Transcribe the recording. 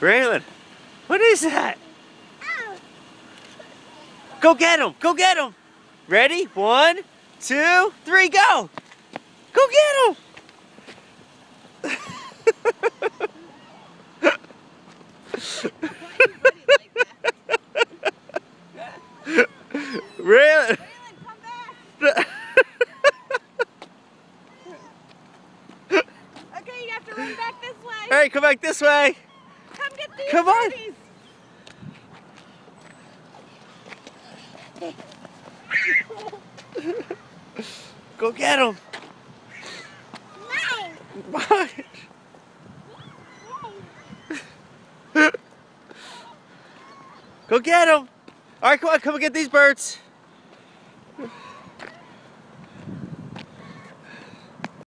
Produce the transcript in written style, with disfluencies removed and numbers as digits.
Braylon, what is that? Go get him! Go get him! Ready? 1, 2, 3, go! Go get him! Braylon, come back! Okay, you have to run back this way. All right, come back this way. Come get these. Come on. Babies. Go get him. What? Go get him. All right, come on, come and get these birds.